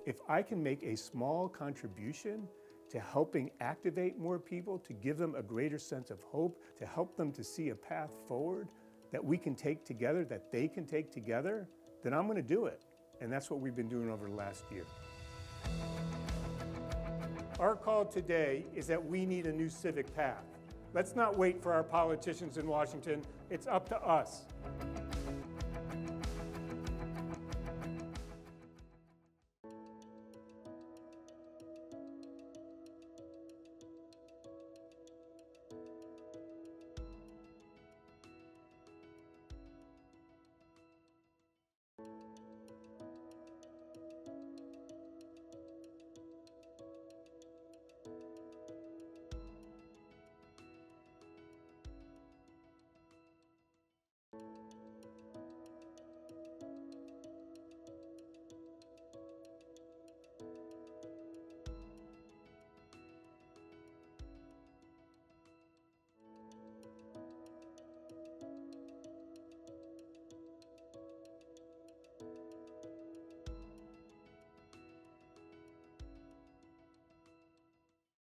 If I can make a small contribution to helping activate more people, to give them a greater sense of hope, to help them to see a path forward that we can take together, that they can take together, then I'm going to do it. And that's what we've been doing over the last year. Our call today is that we need a new civic path. Let's not wait for our politicians in Washington. It's up to us.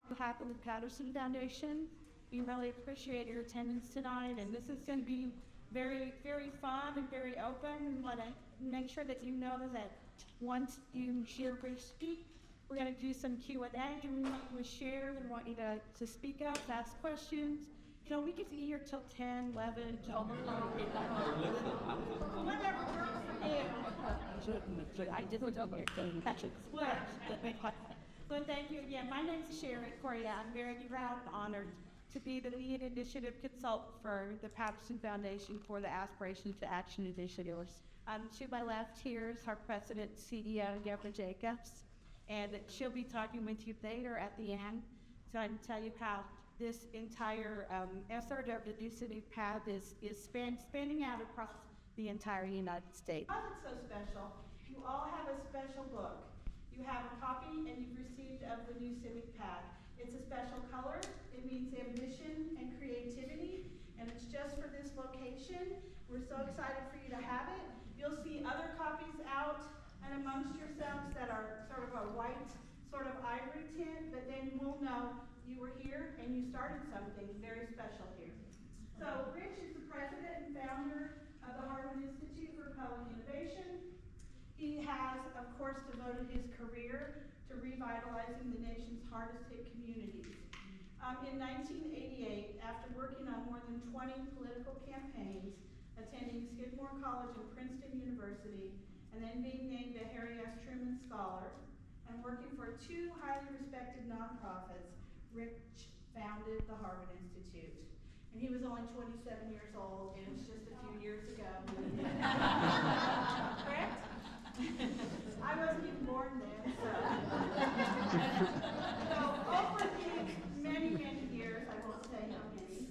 On behalf of the Patterson Foundation, we really appreciate your attendance tonight, and this is going to be very, very fun and very open. We want to make sure that you know that once you hear Rich speak, we're going to do some Q&A, and we want you to share, we want you to speak up, ask questions. You know, we could be here till 10, 11, 12 o'clock. Whatever works for you. I did look over here. But thank you again. My name is Sherry Correa. I'm very proud and honored to be the lead initiative consultant for the Patterson Foundation for the Aspiration to Action initiatives. To my left here is our president and CEO, Deborah Jacobs, and she'll be talking with you later at the end, so I can tell you how this entire effort of the New Civic Path is spanning out across the entire United States. Why is it so special? You all have a special book. You have a copy and you've received of the New Civic Path. It's a special color. It means ambition and creativity, and it's just for this location. We're so excited for you to have it. You'll see other copies out and amongst yourselves that are sort of a white, sort of ivory tint, but then we'll know you were here and you started something very special here. So Rich is the president and founder of the Harwood Institute for Public Innovation. He has, of course, devoted his career to revitalizing the nation's hardest hit communities. In 1988, after working on more than 20 political campaigns, attending Skidmore College and Princeton University, and then being named a Harry S. Truman Scholar, and working for two highly respected nonprofits, Rich founded the Harwood Institute. And he was only 27 years old, and it was just a few years ago. Correct? I wasn't even born then, so. So over the many, many years, I won't say how many,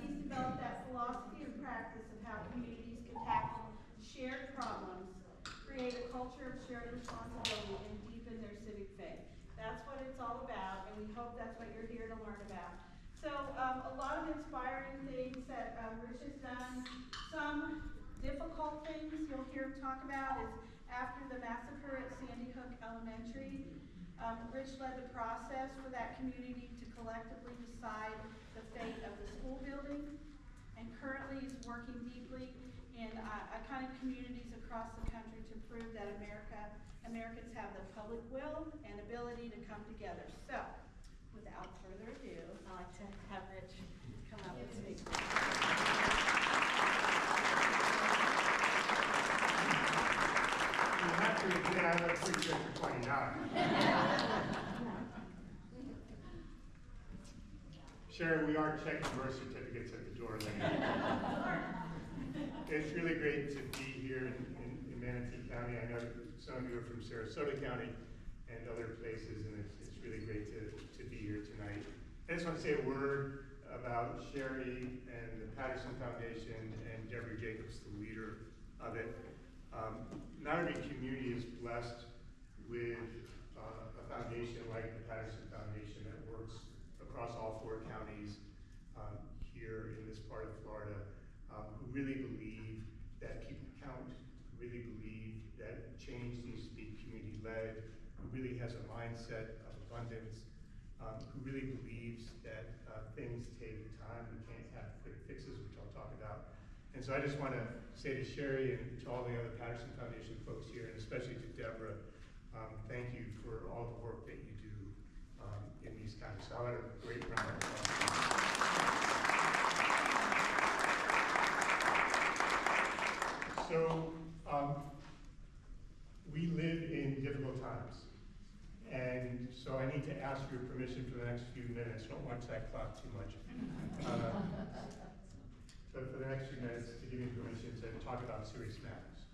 he's developed that philosophy and practice of how communities can tackle shared problems, create a culture of shared responsibility, and deepen their civic faith. That's what it's all about, and we hope that's what you're here to learn about. So a lot of inspiring things that Rich has done. Some difficult things you'll hear him talk about is after the massacre at Sandy Hook Elementary, Rich led the process for that community to collectively decide the fate of the school building, and currently is working deeply in kind of communities across the country to prove that Americans have the public will and ability to come together. So, without further ado, I'd like to have Rich come up and speak. Again, I look pretty good for 29. Sharon, we are checking birth certificates at the door later. It's really great to be here in Manatee County. I know some of you are from Sarasota County and other places, and it's really great to be here tonight. I just want to say a word about Sherry and the Patterson Foundation and Deborah Jacobs, the leader of it. Not every community is blessed with a foundation like the Patterson Foundation that works across all 4 counties here in this part of Florida, who really believe that people count, really believe that change needs to be community-led, really has a mindset of abundance, who really believes that things take time. We can't have quick fixes, which I'll talk about. And so I just want to say to Sherry and to all the other Patterson Foundation folks here, and especially to Deborah, thank you for all the work that you do in these times. So I had a great round of applause. So we live in difficult times. And so I need to ask your permission for the next few minutes. Don't watch that clock too much. But for the next few minutes, to give me permission to talk about serious matters,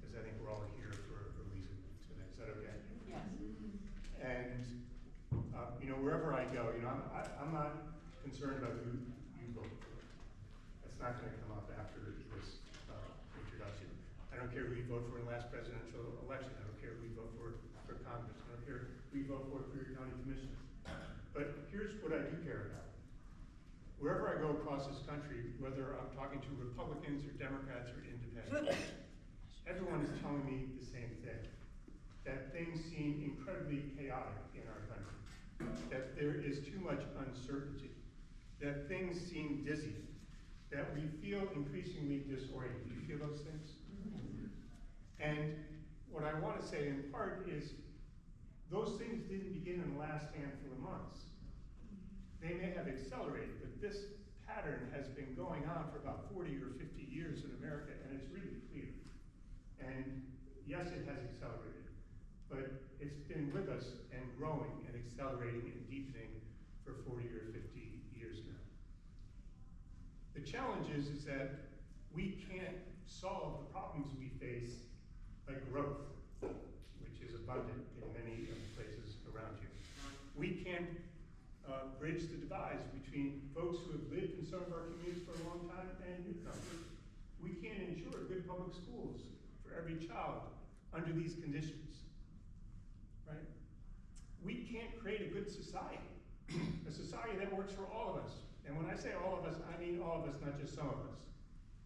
because I think we're all here for a reason today. Is that okay? Yes. And wherever I go, I'm not concerned about who you vote for. That's not going to come up after this introduction. I don't care who you vote for in the last presidential election. I don't care who you vote for Congress. I don't care who you vote for your county commissioners. But here's what I do care about. Wherever I go across this country, whether I'm talking to Republicans or Democrats or independents, everyone is telling me the same thing, that things seem incredibly chaotic in our country, that there is too much uncertainty, that things seem dizzy, that we feel increasingly disoriented. Do you feel those things? And what I want to say in part is those things didn't begin in the last handful of months. They may have accelerated, but this pattern has been going on for about 40 or 50 years in America, and it's really clear. And yes, it has accelerated, but it's been with us and growing and accelerating and deepening for 40 or 50 years now. The challenge is that we can't solve the problems we face like growth, which is abundant in many of the places around you. We can't bridge the divides between folks who have lived in some of our communities for a long time and newcomers. We can't ensure good public schools for every child under these conditions, right? We can't create a good society, a society that works for all of us. And when I say all of us, I mean all of us, not just some of us.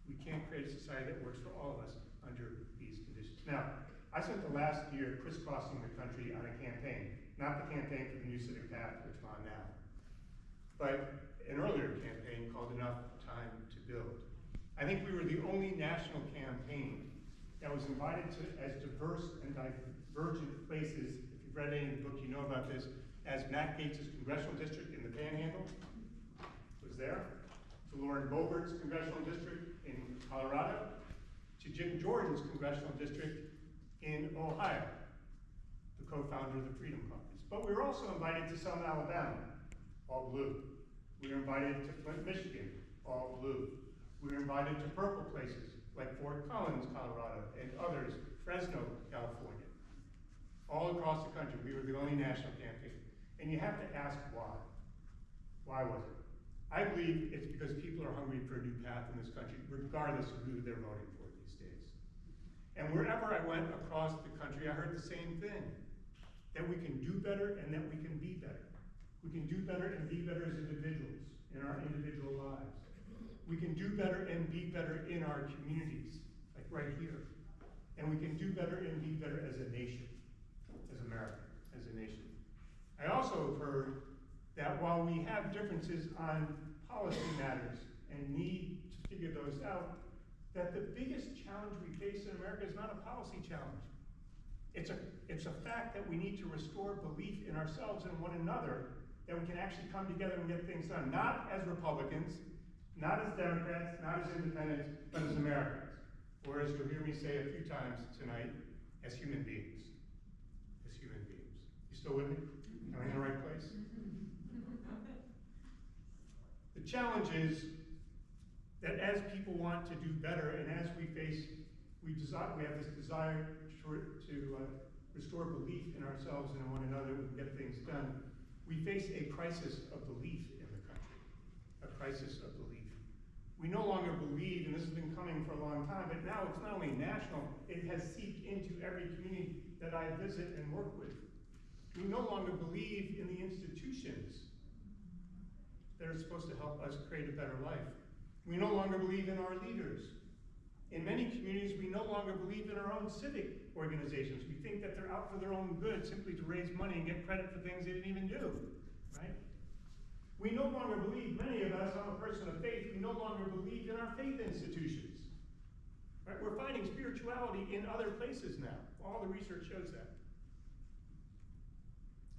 We can't create a society that works for all of us under these conditions. Now, I spent the last year crisscrossing the country on a campaign, not the campaign for the new Civic Path, which I'm on now, but an earlier campaign called Enough Time to Build. I think we were the only national campaign that was invited to as diverse and divergent places, if you've read any of the book, you know about this, as Matt Gaetz' congressional district in the Panhandle was there, to Lauren Boebert's congressional district in Colorado, to Jim Jordan's congressional district in Ohio, the co-founder of the Freedom Caucus. But we were also invited to Selma, Alabama, all blue. We were invited to Flint, Michigan, all blue. We were invited to purple places like Fort Collins, Colorado, and others, Fresno, California. All across the country, we were the only national campaign. And you have to ask why. Why was it? I believe it's because people are hungry for a new path in this country, regardless of who they're voting for these days. And wherever I went across the country, I heard the same thing, that we can do better and that we can be better. We can do better and be better as individuals in our individual lives. We can do better and be better in our communities, like right here. And we can do better and be better as a nation, as America, as a nation. I also have heard that while we have differences on policy matters and need to figure those out, that the biggest challenge we face in America is not a policy challenge. It's a fact that we need to restore belief in ourselves and one another, that we can actually come together and get things done, not as Republicans, not as Democrats, not as independents, but as Americans. Or as you'll hear me say a few times tonight, as human beings. As human beings. You still with me? Am I in the right place? The challenge is that as people want to do better, and as we have this desire to restore belief in ourselves and in one another, we can get things done. We face a crisis of belief in the country, a crisis of belief. We no longer believe, and this has been coming for a long time, but now it's not only national, it has seeped into every community that I visit and work with. We no longer believe in the institutions that are supposed to help us create a better life. We no longer believe in our leaders. In many communities, we no longer believe in our own civic organizations. We think that they're out for their own good simply to raise money and get credit for things they didn't even do, right? We no longer believe, many of us, I'm a person of faith, we no longer believe in our faith institutions. Right? We're finding spirituality in other places now. All the research shows that.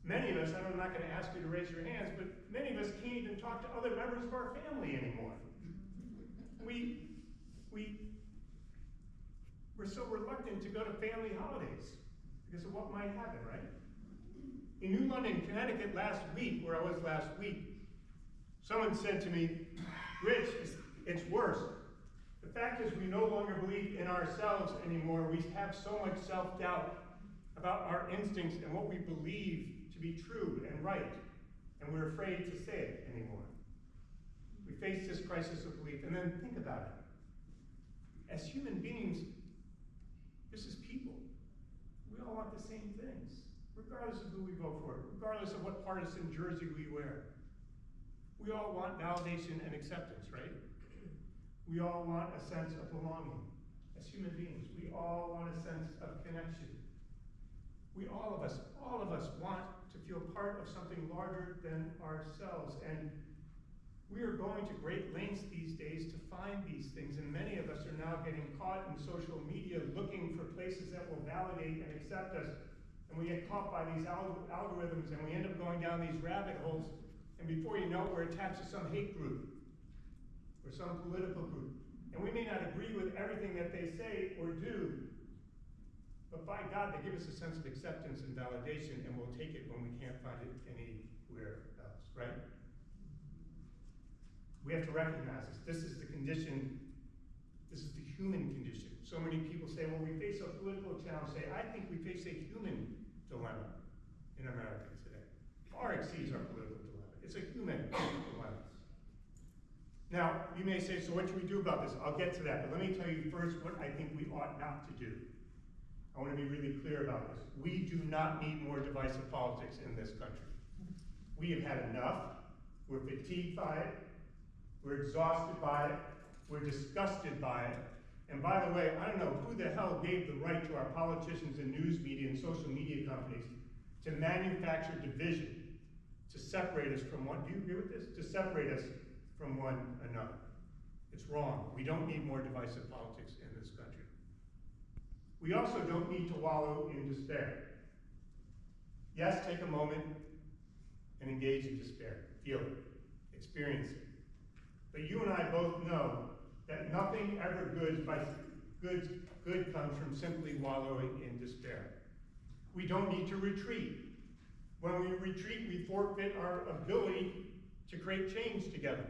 Many of us, I'm not going to ask you to raise your hands, but many of us can't even talk to other members of our family anymore. We're so reluctant to go to family holidays because of what might happen, right? In New London, Connecticut last week, where I was last week, someone said to me, Rich, it's worse. The fact is we no longer believe in ourselves anymore. We have so much self-doubt about our instincts and what we believe to be true and right, and we're afraid to say it anymore. We face this crisis of belief, and then think about it. As human beings, this is people. We all want the same things, regardless of who we vote for, regardless of what partisan jersey we wear. We all want validation and acceptance, right? We all want a sense of belonging. As human beings, we all want a sense of connection. All of us want to feel part of something larger than ourselves. And we are going to great lengths these days to find these things. And many of us are now getting caught in social media looking for places that will validate and accept us. And we get caught by these algorithms, and we end up going down these rabbit holes. And before you know it, we're attached to some hate group or some political group. And we may not agree with everything that they say or do, but by God, they give us a sense of acceptance and validation, and we'll take it when we can't find it anywhere else, right? We have to recognize this. This is the condition, this is the human condition. So many people say, well, we face a political challenge. I think we face a human dilemma in America today. Far exceeds our political dilemma. It's a human dilemma. Now, you may say, so what should we do about this? I'll get to that, but let me tell you first what I think we ought not to do. I want to be really clear about this. We do not need more divisive politics in this country. We have had enough. We're fatigued by it. We're exhausted by it. We're disgusted by it. And by the way, I don't know who the hell gave the right to our politicians and news media and social media companies to manufacture division, to separate us from one. Do you agree with this? To separate us from one another. It's wrong. We don't need more divisive politics in this country. We also don't need to wallow in despair. Yes, take a moment and engage in despair. Feel it. Experience it. But you and I both know that nothing ever good comes from simply wallowing in despair. We don't need to retreat. When we retreat, we forfeit our ability to create change together.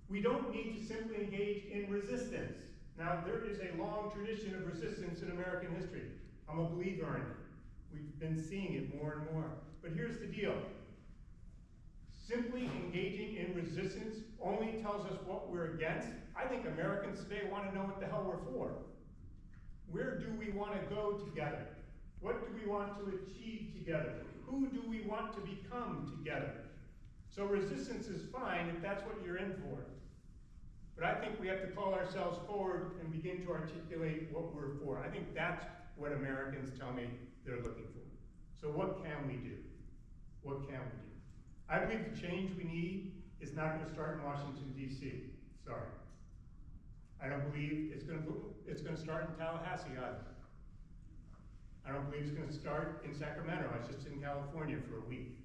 We don't need to simply engage in resistance. Now, there is a long tradition of resistance in American history. I'm a believer in it. We've been seeing it more and more. But here's the deal. Simply engaging in resistance only tells us what we're against. I think Americans today want to know what the hell we're for. Where do we want to go together? What do we want to achieve together? Who do we want to become together? So resistance is fine if that's what you're in for. But I think we have to call ourselves forward and begin to articulate what we're for. I think that's what Americans tell me they're looking for. So what can we do? What can we do? I believe the change we need is not going to start in Washington, D.C. Sorry. I don't believe it's going to start in Tallahassee either. I don't believe it's going to start in Sacramento. I was just in California for a week.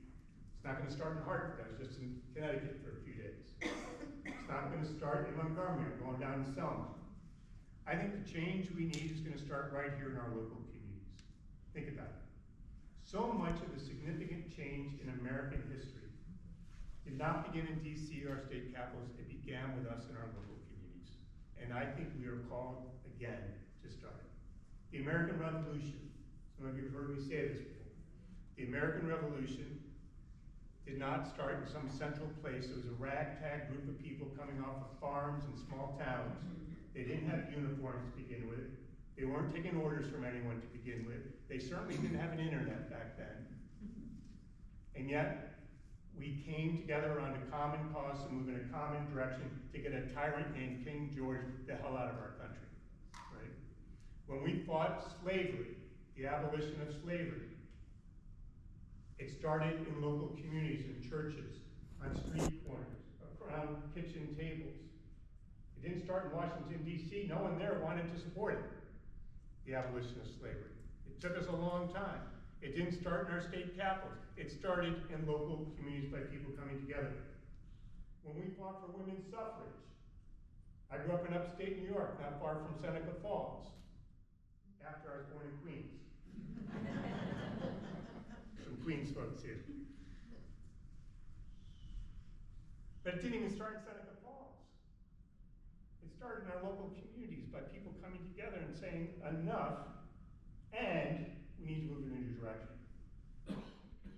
It's not going to start in Hartford. I was just in Connecticut for a few days. It's not going to start in Montgomery. I'm going down to Selma. I think the change we need is going to start right here in our local communities. Think about it. So much of the significant change in American history did not begin in D.C. or our state capitals. It began with us in our local communities. And I think we are called again to start it. The American Revolution, some of you have heard me say this before. The American Revolution did not start in some central place. It was a ragtag group of people coming off of farms and small towns. They didn't have uniforms to begin with. They weren't taking orders from anyone to begin with. They certainly didn't have an internet back then. And yet, we came together around a common cause to move in a common direction to get a tyrant named King George the hell out of our country, right? When we fought slavery, the abolition of slavery, it started in local communities and churches, on street corners, around kitchen tables. It didn't start in Washington, D.C. No one there wanted to support it, the abolition of slavery. It took us a long time. It didn't start in our state capitals. It started in local communities by people coming together. When we fought for women's suffrage, I grew up in upstate New York, not far from Seneca Falls, after I was born in Queens. Some Queens folks here. But it didn't even start in Seneca Falls. It started in our local communities by people coming together and saying, enough, and we need to move in a new direction.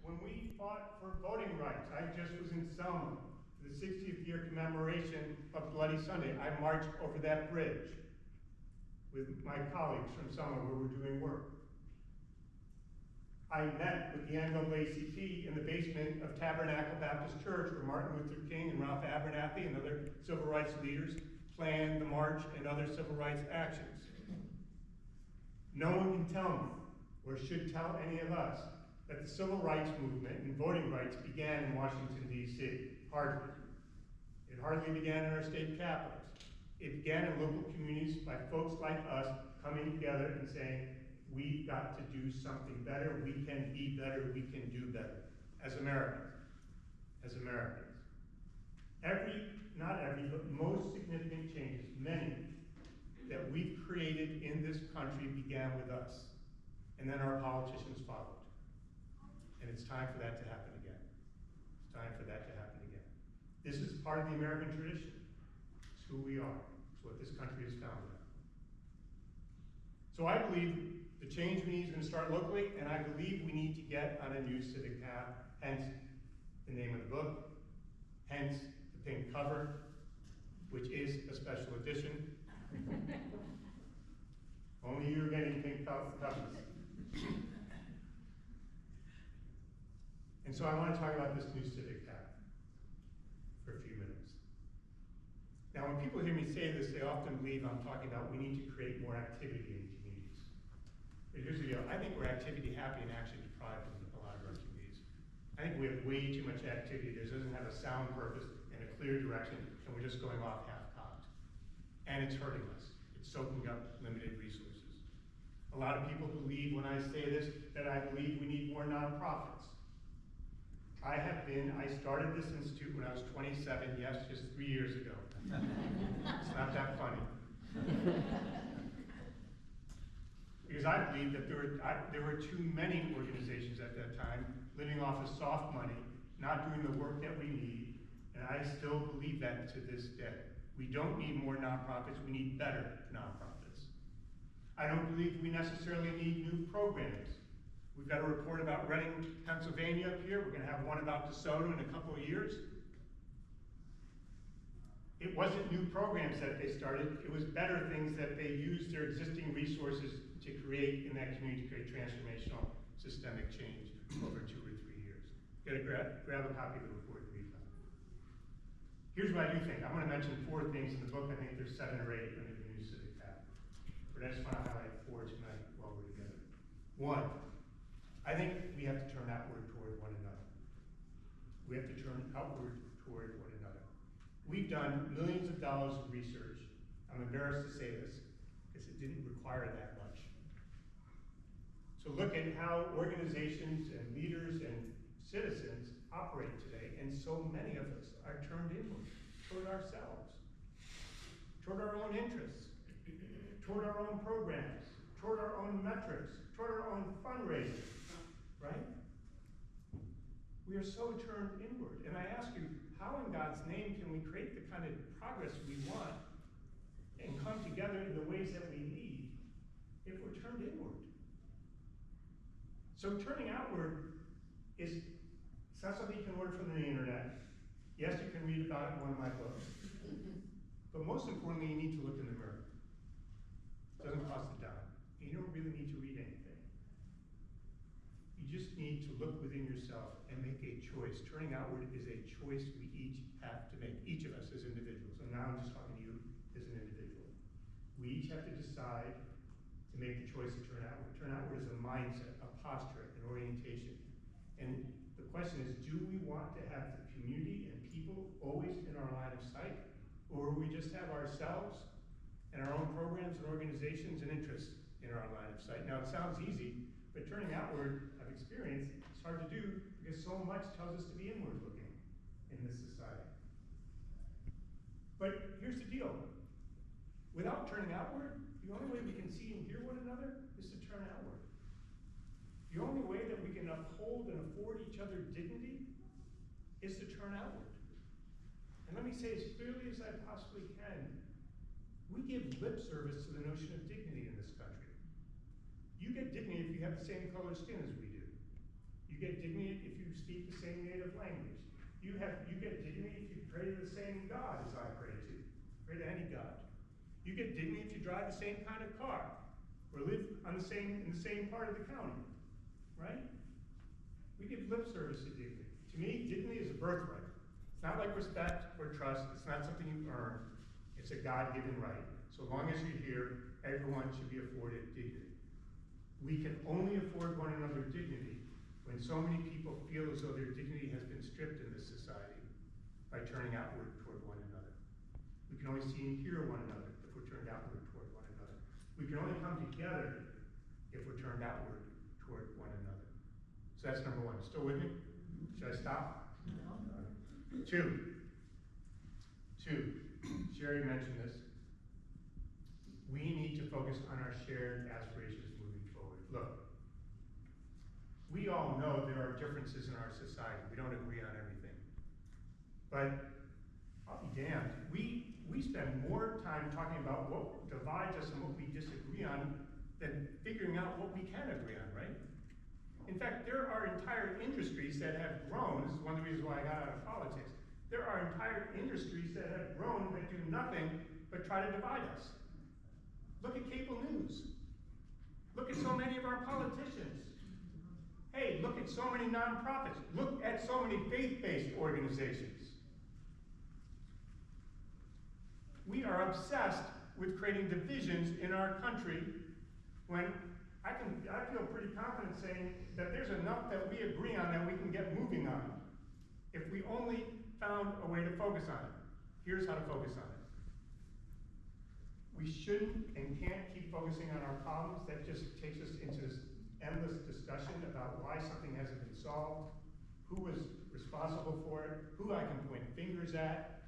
When we fought for voting rights, I just was in Selma for the 60th year commemoration of Bloody Sunday. I marched over that bridge with my colleagues from Selma where we're doing work. I met with the NAACP in the basement of Tabernacle Baptist Church where Martin Luther King and Ralph Abernathy and other civil rights leaders planned the march and other civil rights actions. No one can tell me, or should tell any of us, that the civil rights movement and voting rights began in Washington, D.C. Hardly. It hardly began in our state capitals. It began in local communities by folks like us coming together and saying, we've got to do something better, we can be better, we can do better, as Americans. As Americans. Not every, but most significant changes, many, that we've created in this country began with us. And then our politicians followed. And it's time for that to happen again. It's time for that to happen again. This is part of the American tradition. It's who we are. It's what this country is founded on. So I believe the change we need is going to start locally, and I believe we need to get on a new civic path, hence the name of the book, hence the pink cover, which is a special edition. Only you are getting pink covers. And so I want to talk about this new civic path for a few minutes. Now, when people hear me say this, they often believe I'm talking about we need to create more activity in communities. But here's the deal. I think we're activity happy and actually deprived in a lot of our communities. I think we have way too much activity that doesn't have a sound purpose and a clear direction, and we're just going off half-cocked. And it's hurting us. It's soaking up limited resources. A lot of people believe when I say this that I believe we need more nonprofits. I started this institute when I was 27, yes, just 3 years ago. It's not that funny. Because I believe that there were too many organizations at that time living off of soft money, not doing the work that we need, and I still believe that to this day. We don't need more nonprofits, we need better nonprofits. I don't believe we necessarily need new programs. We've got a report about Reading, Pennsylvania up here. We're going to have one about DeSoto in a couple of years. It wasn't new programs that they started, it was better things that they used their existing resources to create in that community to create transformational systemic change over 2 or 3 years. You gotta grab a copy of the report and read that. Here's what I do think. I'm going to mention 4 things in the book. I think there's 7 or 8 under the new civic path. But I just want to highlight 4 tonight while we're together. 1, I think we have to turn outward toward one another. We have to turn outward toward one another. We've done millions of dollars of research. I'm embarrassed to say this, because it didn't require that much. So look at how organizations and leaders and citizens operate today, and so many of us are turned inward, toward ourselves, toward our own interests, toward our own programs, toward our own metrics, toward our own fundraising. Right? We are so turned inward. And I ask you, how in God's name can we create the kind of progress we want and come together in the ways that we need if we're turned inward? So turning outward it's not something you can order from the internet. Yes, you can read about it in one of my books. But most importantly, you need to look in the mirror. It doesn't cost a dime. You don't really need to read anything. You just need to look within yourself and make a choice. Turning outward is a choice we each have to make, each of us as individuals. And now I'm just talking to you as an individual. We each have to decide to make the choice to turn outward. Turn outward is a mindset, a posture, an orientation. And the question is, do we want to have the community and people always in our line of sight? Or will we just have ourselves and our own programs and organizations and interests in our line of sight? Now, it sounds easy, but turning outward, I've experienced, it's hard to do because so much tells us to be inward looking in this society. But here's the deal. Without turning outward, the only way we can see and hear one another is to turn outward. The only way that we can uphold and afford each other dignity is to turn outward. And let me say as clearly as I possibly can, we give lip service to the notion of dignity in this country. You get dignity if you have the same color skin as we do. You get dignity if you speak the same native language. You get dignity if you pray to the same God as I pray to. Pray to any God. You get dignity if you drive the same kind of car or live in the same part of the county. Right? We give lip service to dignity. To me, dignity is a birthright. It's not like respect or trust. It's not something you earn. It's a God-given right. So long as you're here, everyone should be afforded dignity. We can only afford one another dignity when so many people feel as though their dignity has been stripped in this society by turning outward toward one another. We can only see and hear one another if we're turned outward toward one another. We can only come together if we're turned outward toward one another. So that's number one. Still with me? Should I stop? No. Two. Sherry mentioned this. We need to focus on our shared aspirations moving forward. Look, we all know there are differences in our society. We don't agree on everything. But I'll be damned. We spend more time talking about what divides us and what we disagree on than figuring out what we can agree on, right? In fact, there are entire industries that have grown. This is one of the reasons why I got out of politics. There are entire industries that have grown that do nothing but try to divide us. Look at cable news. Look at so many of our politicians. Hey, look at so many nonprofits. Look at so many faith-based organizations. We are obsessed with creating divisions in our country when I feel pretty confident saying that there's enough that we agree on that we can get moving on if we only found a way to focus on it. Here's how to focus on it. We shouldn't and can't keep focusing on our problems. That just takes us into this endless discussion about why something hasn't been solved, who was responsible for it, who I can point fingers at,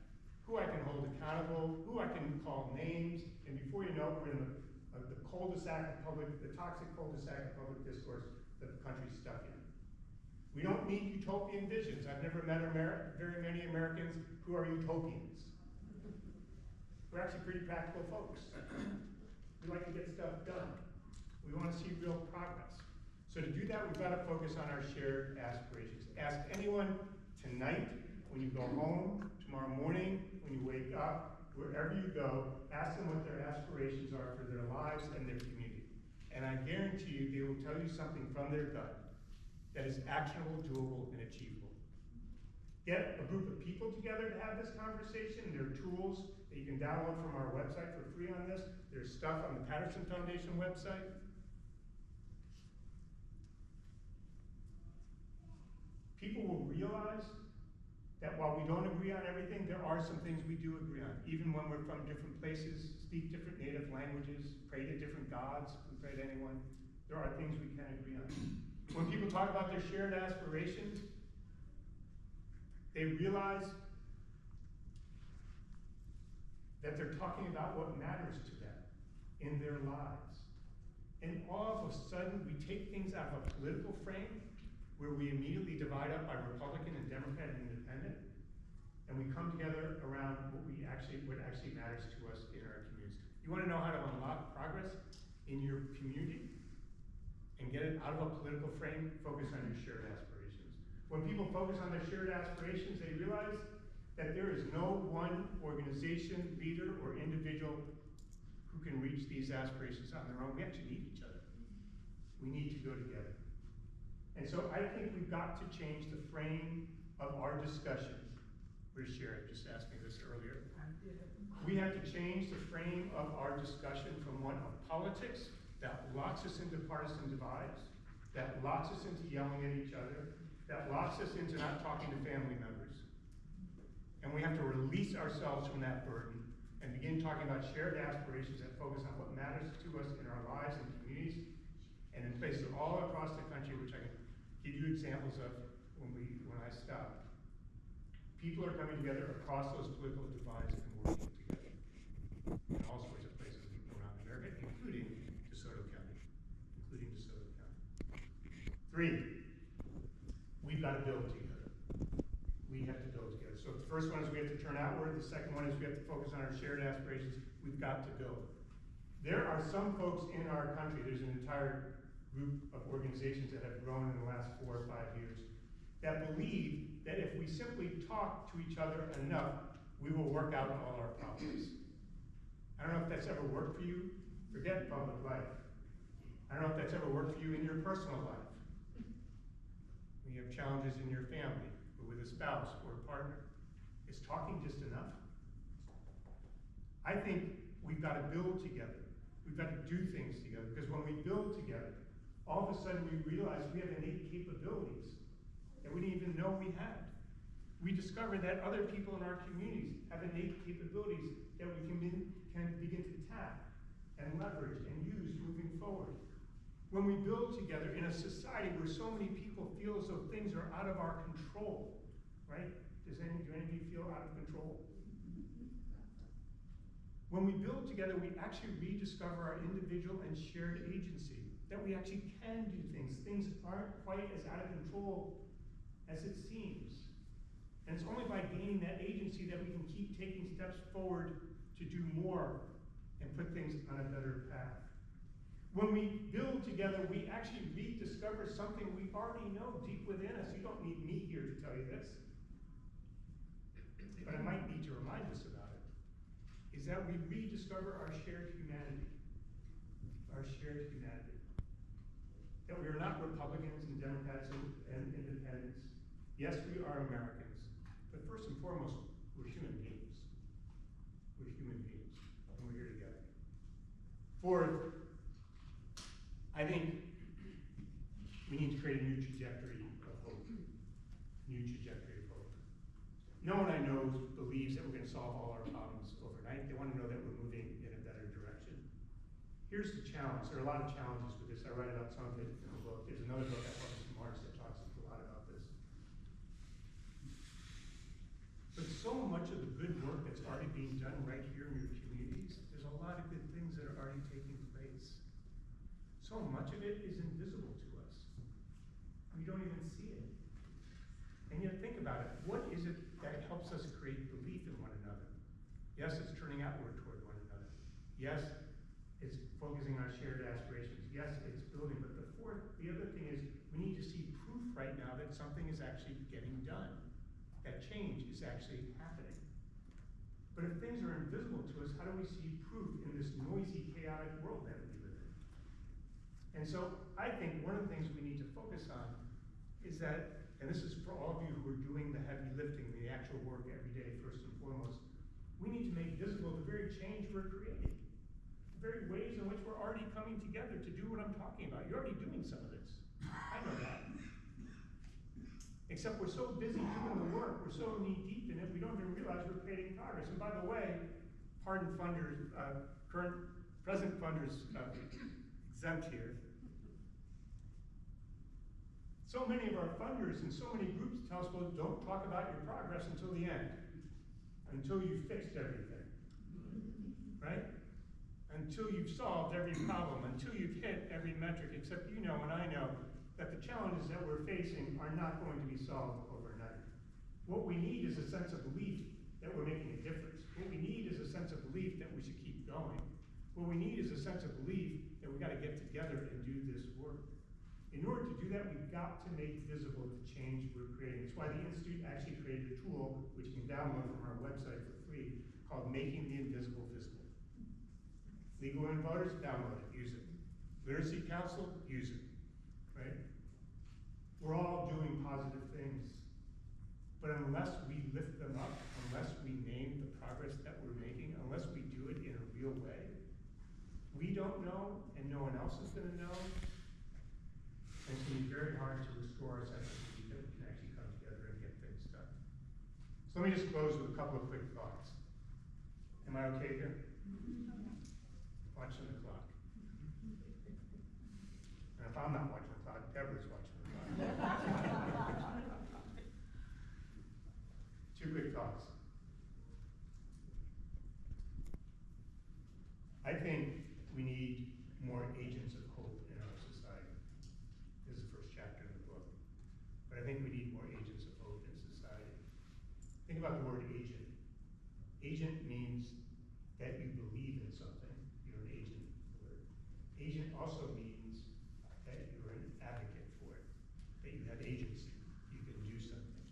who I can hold accountable, who I can call names, and before you know it, we're in the cul-de-sac of the toxic cul-de-sac of public discourse that the country's stuck in. We don't need utopian visions. I've never met very many Americans who are utopians. We're actually pretty practical folks. We like to get stuff done. We want to see real progress. So to do that, we've got to focus on our shared aspirations. Ask anyone tonight, when you go home, tomorrow morning, when you wake up, wherever you go, ask them what their aspirations are for their lives and their community. And I guarantee you, they will tell you something from their gut that is actionable, doable, and achievable. Get a group of people together to have this conversation. There are tools that you can download from our website for free on this. There's stuff on the Patterson Foundation website. People will realize that while we don't agree on everything, there are some things we do agree on. Even when we're from different places, speak different native languages, pray to different gods, we pray to anyone, there are things we can agree on. When people talk about their shared aspirations, they realize that they're talking about what matters to them in their lives. And all of a sudden, we take things out of a political frame where we immediately divide up by Republican and Democrat and Independent, and we come together around what actually matters to us in our communities. You want to know how to unlock progress in your community and get it out of a political frame? Focus on your shared aspirations. When people focus on their shared aspirations, they realize that there is no one organization, leader, or individual who can reach these aspirations on their own. We actually need each other. We need to go together. And so I think we've got to change the frame of our discussion. Where's Sherry? Just asked me this earlier. We have to change the frame of our discussion from one of politics that locks us into partisan divides, that locks us into yelling at each other, that locks us into not talking to family members. And we have to release ourselves from that burden and begin talking about shared aspirations that focus on what matters to us in our lives and communities and in places all across the country, which I can give you examples of when I stop. People are coming together across those political divides and working together in all sorts of places around America, including DeSoto County. 3, we've got to build together. We have to build together. So the first one is we have to turn outward. The second one is we have to focus on our shared aspirations. We've got to build. There are some folks in our country, there's an entire group of organizations that have grown in the last 4 or 5 years, that believe that if we simply talk to each other enough, we will work out all our problems. I don't know if that's ever worked for you. Forget public life. I don't know if that's ever worked for you in your personal life. When you have challenges in your family, or with a spouse or a partner. Is talking just enough? I think we've got to build together. We've got to do things together, because when we build together, all of a sudden we realize we have innate capabilities that we didn't even know we had. We discover that other people in our communities have innate capabilities that we can begin to tap and leverage and use moving forward. When we build together in a society where so many people feel as though things are out of our control, right? Do any of you feel out of control? When we build together, we actually rediscover our individual and shared agency, that we actually can do things. Things aren't quite as out of control as it seems. And it's only by gaining that agency that we can keep taking steps forward to do more and put things on a better path. When we build together, we actually rediscover something we already know deep within us. You don't need me here to tell you this, but I might need to remind us about it, is that we rediscover our shared humanity. Our shared humanity. That we are not Republicans and Democrats and independents. Yes, we are Americans, but first and foremost, we're human beings. We're human beings, and we're here together. Fourth, I think we need to create a new trajectory of hope. New trajectory of hope. No one I know believes that we're going to solve all our problems overnight. They want to know that we're moving in a better direction. Here's the challenge. There are a lot of challenges with this. I write about some of it in the book. There's another book I published in March that talks a lot about this. But so much of the good work that's already being done right here in your communities, there's a lot of good things that are already taking place. So much of it is invisible to us. We don't even see it. And yet think about it. What is it that helps us create belief in one another? Yes, it's turning outward toward one another. Yes, it's focusing on shared aspirations. Yes, it's building. But the other thing is, we need to see proof right now that something is actually getting done. That change is actually happening. But if things are invisible to us, how do we see proof in this noisy, chaotic world that we live in? And so I think one of the things we need to focus on is that, and this is for all of you who are doing the heavy lifting, the actual work every day, first and foremost, we need to make visible the very change we're creating. The very ways in which we're already coming together to do what I'm talking about. You're already doing some of this. I know that. Except we're so busy doing the work, we're so knee-deep in it, we don't even realize we're creating progress. And by the way, pardon funders, present funders exempt here. So many of our funders and so many groups tell us, well, don't talk about your progress until the end, until you've fixed everything, right? Until you've solved every problem, until you've hit every metric, except you know and I know that the challenges that we're facing are not going to be solved overnight. What we need is a sense of belief that we're making a difference. What we need is a sense of belief that we should keep going. What we need is a sense of belief that we've got to get together and do this work. In order to do that, we've got to make visible the change we're creating. It's why the Institute actually created a tool, which you can download from our website for free, called Making the Invisible Visible. Legal Women Voters, download it, use it. Literacy Council, use it, right? We're all doing positive things. But unless we lift them up, unless we name the progress that we're making, unless we do it in a real way, we don't know and no one else restore our sense of belief that we can actually come together and get things done. So let me just close with a couple of quick thoughts. Am I okay here? Watching the clock. And if I'm not watching the clock, Deborah's watching the clock. Two quick thoughts. I think we need more agents of hope in our society. This is the first chapter in the book. But I think we need more agents of hope in society. Think about the word agent. Agent means that you believe in something. You're an agent for it. Agent also means that you're an advocate for it, that you have agency. You can do something.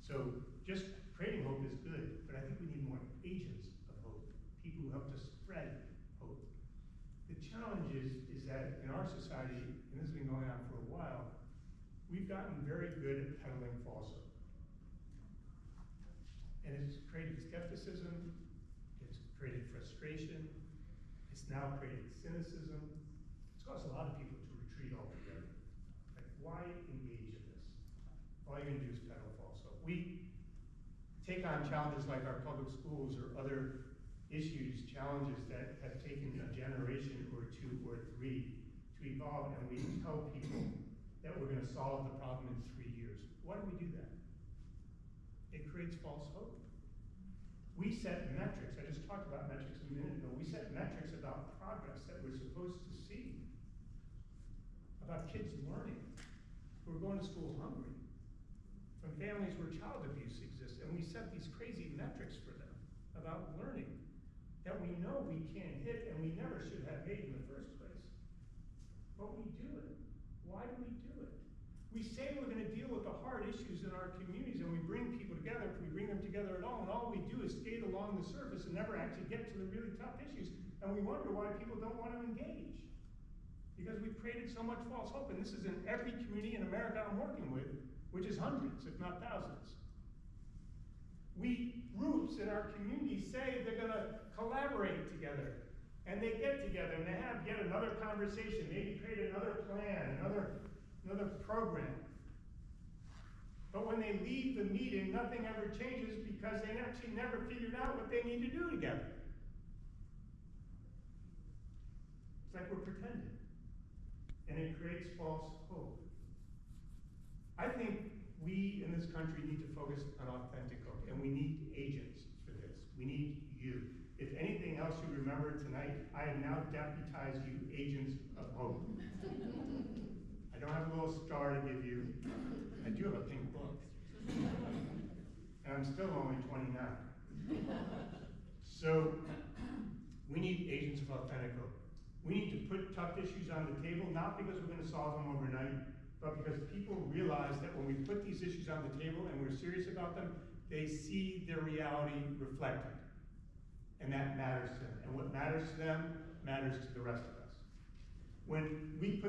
So just creating hope is good, but I think we need more agents of hope, people who help to spread hope. The challenge is that in our society, and this has been going on for a while, we've gotten very good at peddling false hope. And it's created skepticism, it's created frustration, it's now created cynicism. It's caused a lot of people to retreat altogether. Like, why engage in this? All you're gonna do is peddle false hope. We take on challenges like our public schools or other issues, challenges that have taken a generation or two or three to evolve, and we tell people that we're gonna solve the problem in 3 years. Why do we do that? It creates false hope. We set metrics, I just talked about metrics a minute ago, we set metrics about progress that we're supposed to see, about kids learning, who are going to school hungry, from families where child abuse exists, and we set these crazy metrics for them about learning that we know we can't hit and we never should have made in the first place. But we do it. Why do we do it? We say we're going to deal with the hard issues in our communities, and we bring people together, if we bring them together at all, and all we do is skate along the surface and never actually get to the really tough issues. And we wonder why people don't want to engage. Because we've created so much false hope, and this is in every community in America I'm working with, which is hundreds, if not thousands. Groups in our community say they're going to collaborate together, and they get together and they have yet another conversation, maybe create another plan, another program. But when they leave the meeting, nothing ever changes because they actually never figured out what they need to do together. It's like we're pretending, and it creates false hope. I think we in this country need to focus on authentic hope, and we need agents for this. We need you. If anything else you remember tonight, I have now deputized you agents of hope. I don't have a little star to give you. I do have a pink book. And I'm still only 29. So we need agents of authentic hope. We need to put tough issues on the table, not because we're going to solve them overnight, but because people realize that when we put these issues on the table and we're serious about them, they see their reality reflected. And that matters to them. And what matters to them matters to the rest of us. When we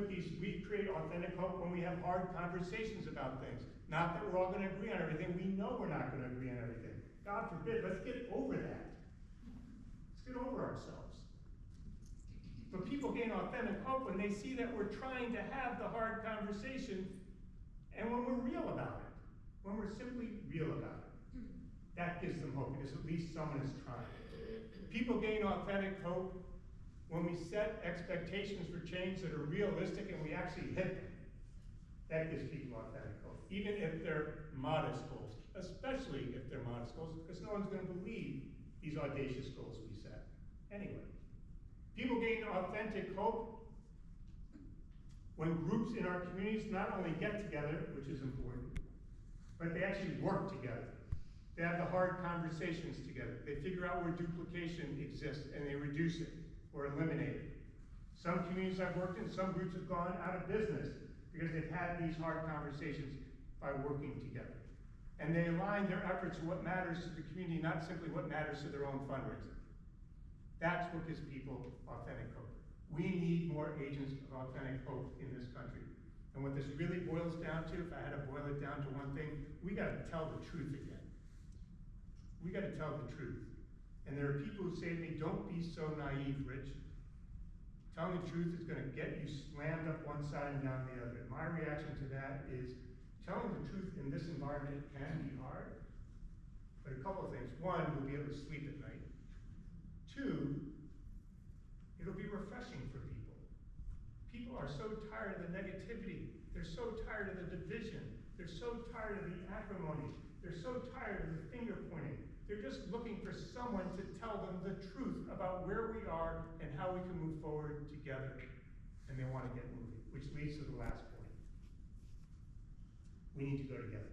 create authentic hope when we have hard conversations about things. Not that we're all going to agree on everything. We know we're not going to agree on everything. God forbid, let's get over that. Let's get over ourselves. But people gain authentic hope when they see that we're trying to have the hard conversation, and when we're real about it, when we're simply real about it. That gives them hope, because at least someone is trying. People gain authentic hope when we set expectations for change that are realistic and we actually hit them. That gives people authentic hope, even if they're modest goals, especially if they're modest goals, because no one's going to believe these audacious goals we set. Anyway. People gain authentic hope when groups in our communities not only get together, which is important, but they actually work together. They have the hard conversations together. They figure out where duplication exists and they reduce it or eliminate it. Some communities I've worked in, some groups have gone out of business because they've had these hard conversations by working together. And they align their efforts to what matters to the community, not simply what matters to their own fundraising. That's what gives people authentic hope. We need more agents of authentic hope in this country. And what this really boils down to, if I had to boil it down to one thing, we got to tell the truth again. We got to tell the truth. And there are people who say to me, don't be so naive, Rich. Telling the truth is going to get you slammed up one side and down the other. My reaction to that is telling the truth in this environment can be hard, but a couple of things. One, you'll be able to sleep at night. Two, it'll be refreshing for people. People are so tired of the negativity. They're so tired of the division. They're so tired of the acrimony. They're so tired of the finger pointing. They're just looking for someone to tell them the truth about where we are and how we can move forward together. And they want to get moving, which leads to the last point. We need to go together.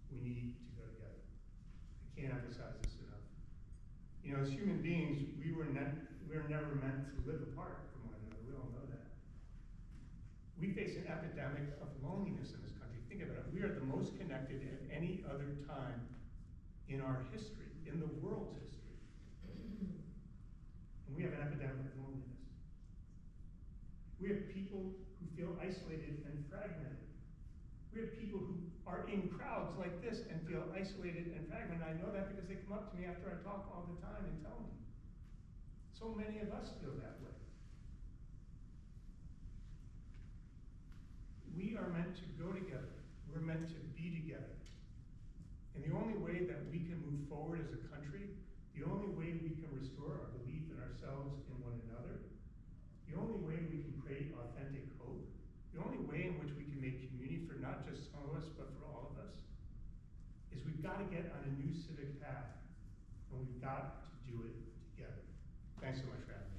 We need to go together. I can't emphasize this enough. You know, as human beings, we were never meant to live apart from one another. We all know that. We face an epidemic of loneliness in this country. Think about it. We are the most connected at any other time in our history, in the world's history. And we have an epidemic of loneliness. We have people who feel isolated and fragmented. We have people who are in crowds like this and feel isolated and fragmented. I know that because they come up to me after I talk all the time and tell me. So many of us feel that way. We are meant to go together. We're meant to be together. And the only way that we can move forward as a country, the only way we can restore our belief in ourselves and one another, the only way we can create authentic hope, the only way in which we can make community for not just some of us, but for all of us, is we've got to get on a new civic path, and we've got to do it together. Thanks so much for having me.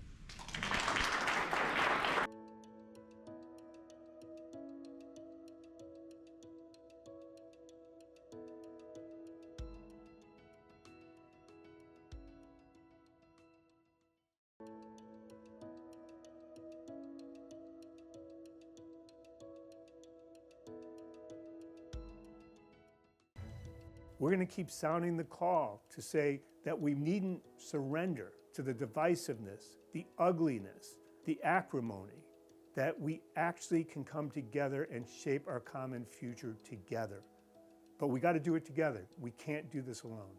We're going to keep sounding the call to say that we needn't surrender to the divisiveness, the ugliness, the acrimony, that we actually can come together and shape our common future together. But we got to do it together. We can't do this alone.